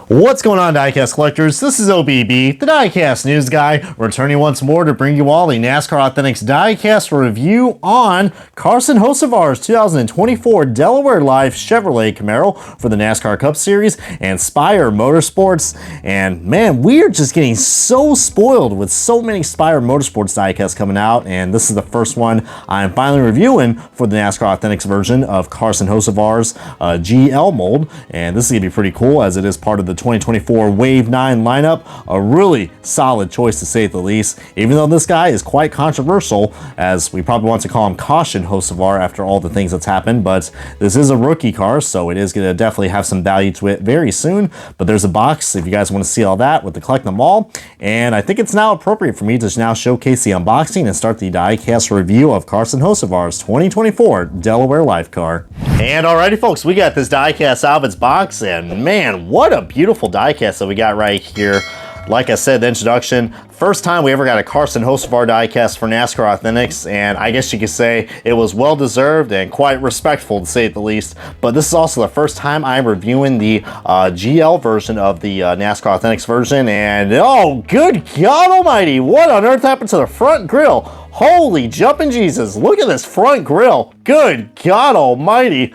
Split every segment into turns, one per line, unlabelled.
What's going on, diecast collectors? This is OBB, the diecast news guy, returning once more to bring you all a NASCAR Authentics diecast review on Carson Hocevar's 2024 Delaware Life Chevrolet Camaro for the NASCAR Cup Series and Spire Motorsports. And man, we are just getting so spoiled with so many Spire Motorsports diecasts coming out, and this is the first one I'm finally reviewing for the NASCAR Authentics version of Carson Hocevar's GL mold, and this is going to be pretty cool as it is part of the 2024 Wave 9 lineup. A really solid choice to say the least, even though this guy is quite controversial, as we probably want to call him Caution Hocevar after all the things that's happened. But this is a rookie car, so it is going to definitely have some value to it very soon. But there's a box if you guys want to see all that with the collect them all, and I think it's now appropriate for me to now showcase the unboxing and start the diecast review of Carson Hocevar's 2024 Delaware Life car. And alrighty folks, we got this diecast out of its box, and man, what a beautiful diecast that we got right here. Like I said, the introduction, first time we ever got a Carson Hocevar diecast for NASCAR Authentics, and I guess you could say it was well deserved and quite respectful to say the least. But this is also the first time I'm reviewing the GL version of the NASCAR Authentics version, and oh good God almighty, what on earth happened to the front grille? Holy jumping Jesus, look at this front grille. Good God almighty.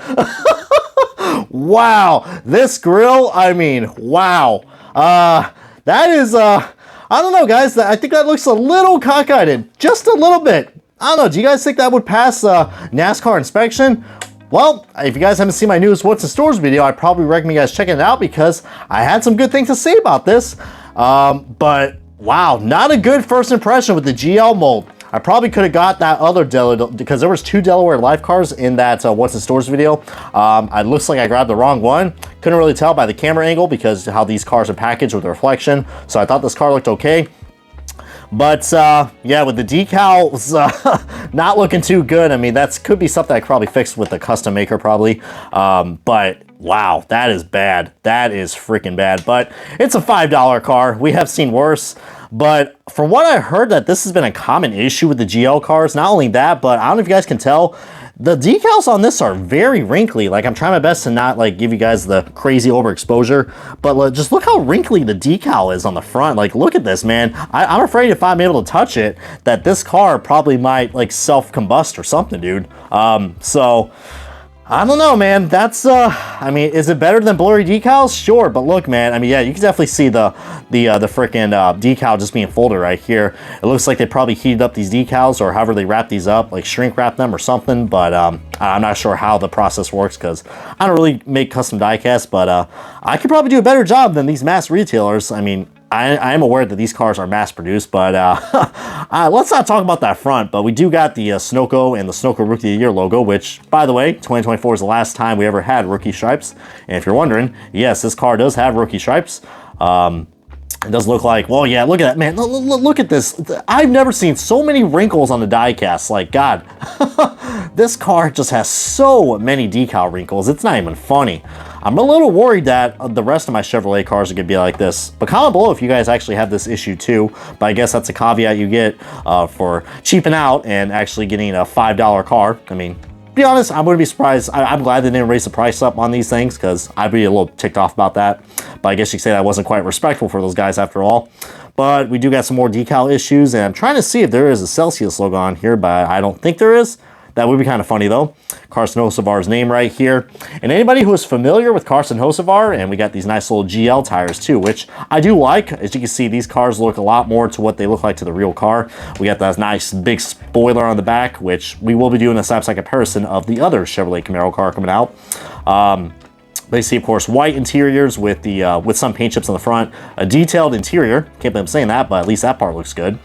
Wow, this grille, I mean, wow. That is, I don't know, guys. I think that looks a little cockeyed, just a little bit. I don't know. Do you guys think that would pass NASCAR inspection? Well, if you guys haven't seen my newest What's in Stores video, I probably recommend you guys checking it out because I had some good things to say about this. But wow, not a good first impression with the GL mold. I probably could have got that other because there was two Delaware Life cars in that What's in Stores video. It looks like I grabbed the wrong one. Couldn't really tell by the camera angle because how these cars are packaged with the reflection. So I thought this car looked okay. But yeah, with the decals not looking too good. I mean, that could be something I could probably fix with the custom maker probably. But wow, that is bad. That is freaking bad. But it's a $5 car. We have seen worse. But from what I heard, that this has been a common issue with the GL cars. Not only that, but I don't know if you guys can tell, the decals on this are very wrinkly. Like, I'm trying my best to not like give you guys the crazy overexposure, but just look how wrinkly the decal is on the front. Like, look at this, man. I'm afraid if I'm able to touch it, that this car probably might like self-combust or something, dude. So I don't know, man. That's I mean, is it better than blurry decals? Sure, but look, man, I mean, yeah, you can definitely see the freaking decal just being folded right here. It looks like they probably heated up these decals or however they wrap these up, like shrink wrap them or something, but I'm not sure how the process works because I don't really make custom diecasts, but I could probably do a better job than these mass retailers. I mean, I am aware that these cars are mass produced, but let's not talk about that front. But we do got the Sunoco and the Sunoco Rookie of the Year logo, which, by the way, 2024 is the last time we ever had rookie stripes. And if you're wondering, yes, this car does have rookie stripes. It does look like, well, yeah, look at that, man. Look at this. I've never seen so many wrinkles on the diecast. Like, God, this car just has so many decal wrinkles. It's not even funny. I'm a little worried that the rest of my Chevrolet cars are going to be like this. But comment below if you guys actually have this issue too. But I guess that's a caveat you get for cheaping out and actually getting a $5 car. I mean, to be honest, I wouldn't be surprised. I'm glad they didn't raise the price up on these things because I'd be a little ticked off about that. But I guess you could say that wasn't quite respectful for those guys after all. But we do got some more decal issues, and I'm trying to see if there is a Celsius logo on here, but I don't think there is. That would be kind of funny though. Carson Hocevar's name right here. And anybody who is familiar with Carson Hocevar, and we got these nice little GL tires too, which I do like. As you can see, these cars look a lot more to what they look like to the real car. We got that nice big spoiler on the back, which we will be doing a side-by-side comparison of the other Chevrolet Camaro car coming out. They see, of course, white interiors with the with some paint chips on the front. A detailed interior. Can't believe I'm saying that, but at least that part looks good.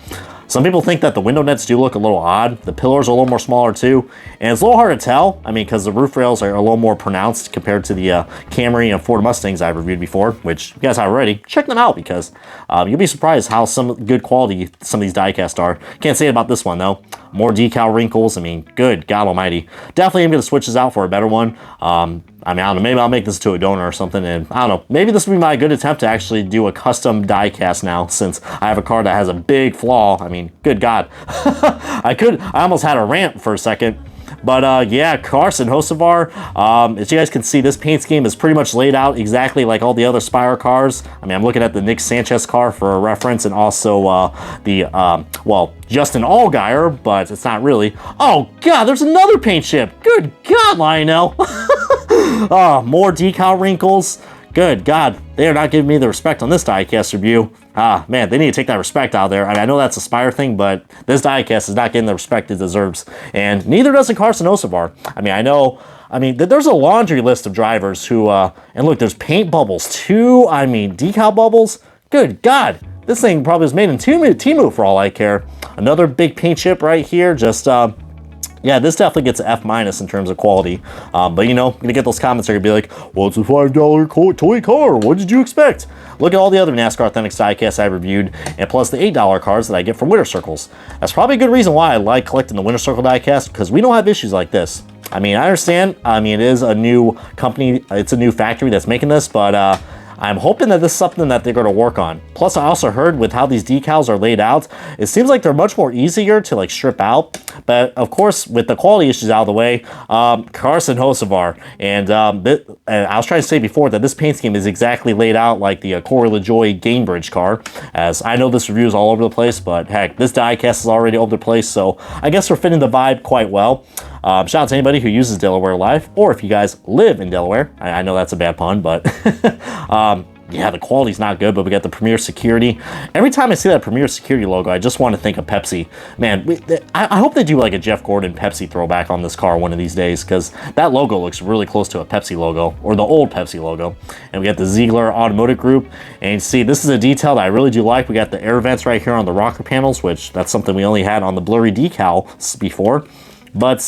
Some people think that the window nets do look a little odd. The pillars are a little more smaller too. And it's a little hard to tell. I mean, because the roof rails are a little more pronounced compared to the Camry and Ford Mustangs I've reviewed before, which you guys have already. Check them out because you'll be surprised how some good quality some of these diecasts are. Can't say it about this one though. More decal wrinkles. I mean, good God almighty. Definitely am going to switch this out for a better one. I mean, I don't know, maybe I'll make this to a donor or something, and I don't know, maybe this will be my good attempt to actually do a custom diecast now, since I have a car that has a big flaw. I mean, good God. I almost had a rant for a second, But yeah, Carson Hocevar, as you guys can see, this paint scheme is pretty much laid out exactly like all the other Spire cars. I mean, I'm looking at the Nick Sanchez car for a reference, and also well, Justin Allgaier, but it's not really. Oh God, there's another paint chip. Good God, Lionel. Oh, more decal wrinkles. Good God, they are not giving me the respect on this diecast review. Ah, man, they need to take that respect out there. I mean, I know that's a Spire thing, but this diecast is not getting the respect it deserves. And neither does the Carson Hocevar. I mean, I know, there's a laundry list of drivers who, and look, there's paint bubbles too. I mean, decal bubbles. Good God, this thing probably was made in Temu for all I care. Another big paint chip right here, just, yeah, this definitely gets an F- in terms of quality. But you know, I'm gonna get those comments are gonna be like, well, it's a $5 toy car. What did you expect? Look at all the other NASCAR Authentics diecasts I reviewed, and plus the $8 cards that I get from Winter Circles. That's probably a good reason why I like collecting the Winter Circle diecast, because we don't have issues like this. I mean, I understand. I mean, it is a new company. It's a new factory that's making this, but I'm hoping that this is something that they're going to work on. Plus, I also heard with how these decals are laid out, it seems like they're much more easier to like strip out. But of course, with the quality issues out of the way, Carson Hocevar, and I was trying to say before that this paint scheme is exactly laid out like the Corey LaJoie Gainbridge car. As I know this review is all over the place, but heck, this diecast is already all over the place, so I guess we're fitting the vibe quite well. Shout out to anybody who uses Delaware Life, or if you guys live in Delaware. I know that's a bad pun, but yeah, the quality's not good, but we got the Premier Security. Every time I see that Premier Security logo, I just want to think of Pepsi. Man, I hope they do like a Jeff Gordon Pepsi throwback on this car one of these days, because that logo looks really close to a Pepsi logo, or the old Pepsi logo. And we got the Ziegler Automotive Group, and you see, this is a detail that I really do like. We got the air vents right here on the rocker panels, which that's something we only had on the blurry decals before. But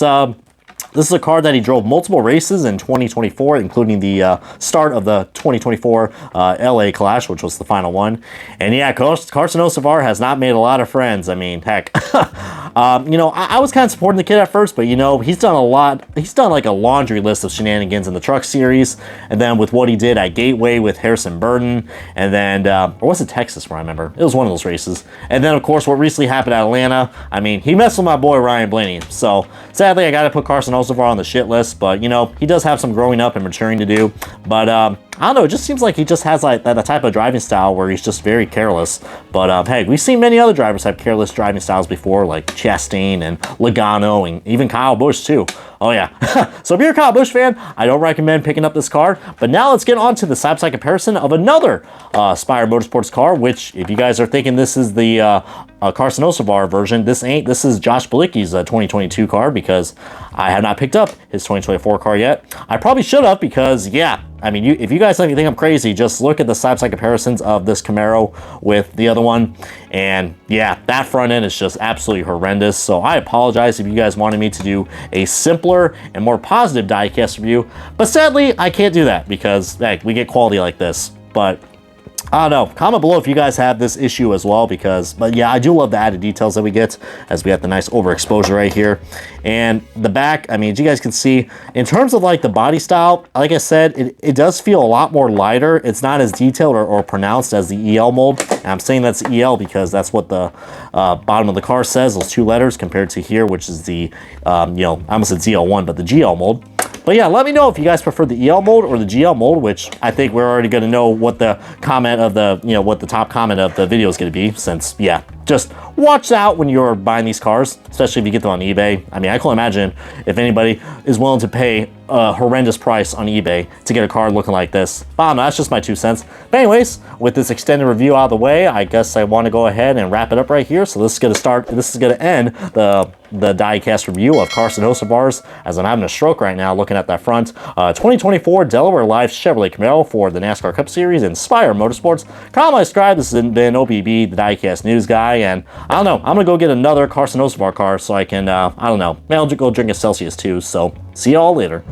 this is a car that he drove multiple races in 2024, including the start of the 2024 LA Clash, which was the final one. And yeah, Carson Hocevar has not made a lot of friends. I mean, heck, you know, I was kind of supporting the kid at first, but you know, he's done a lot. He's done like a laundry list of shenanigans in the Truck Series, and then with what he did at Gateway with Harrison Burton, and then, or was it Texas where I remember? It was one of those races. And then, of course, what recently happened at Atlanta. I mean, he messed with my boy Ryan Blaney. So sadly, I got to put Carson Hocevar on the shit list, but you know, he does have some growing up and maturing to do. But I don't know, it just seems like he just has like that type of driving style where he's just very careless. But hey, we've seen many other drivers have careless driving styles before, like Chastain and Logano, and even Kyle Busch too. Oh yeah. So if you're a Kyle Busch fan, I don't recommend picking up this car. But now let's get on to the side-by-side comparison of another Spire Motorsports car, which if you guys are thinking this is the Carson Hocevar version, this ain't. This is Josh Bilicki's 2022 car, because I have not picked up his 2024 car yet. I probably should have, because yeah, I mean, if you guys think I'm crazy, just look at the side-by-side comparisons of this Camaro with the other one. And yeah, that front end is just absolutely horrendous. So I apologize if you guys wanted me to do a simpler and more positive diecast review. But sadly, I can't do that because heck, we get quality like this. But I don't know. Comment below if you guys have this issue as well, but yeah, I do love the added details that we get, as we got the nice overexposure right here. And the back, I mean, as you guys can see, in terms of like the body style, like I said, it does feel a lot more lighter. It's not as detailed or pronounced as the EL mold. And I'm saying that's EL because that's what the bottom of the car says, those two letters, compared to here, which is the, you know, I almost said ZL1, but the GL mold. But yeah, let me know if you guys prefer the EL mold or the GL mold, which I think we're already going to know what the comment of the, you know, what the top comment of the video is going to be, since, yeah, just watch out when you're buying these cars, especially if you get them on eBay. I mean, I can't imagine if anybody is willing to pay a horrendous price on eBay to get a car looking like this. But I don't know, that's just my 2 cents. But anyways, with this extended review out of the way, I guess I want to go ahead and wrap it up right here. So this is going to end the diecast review of Carson Hocevar's, as I'm having a stroke right now looking at that front 2024 Delaware Life Chevrolet Camaro for the NASCAR Cup Series and Spire Motorsports. Comment, subscribe. This has been OBB, the diecast news guy, and I don't know, I'm gonna go get another Carson Hocevar car so I can I don't know, maybe I'll go drink a Celsius too. So see y'all later.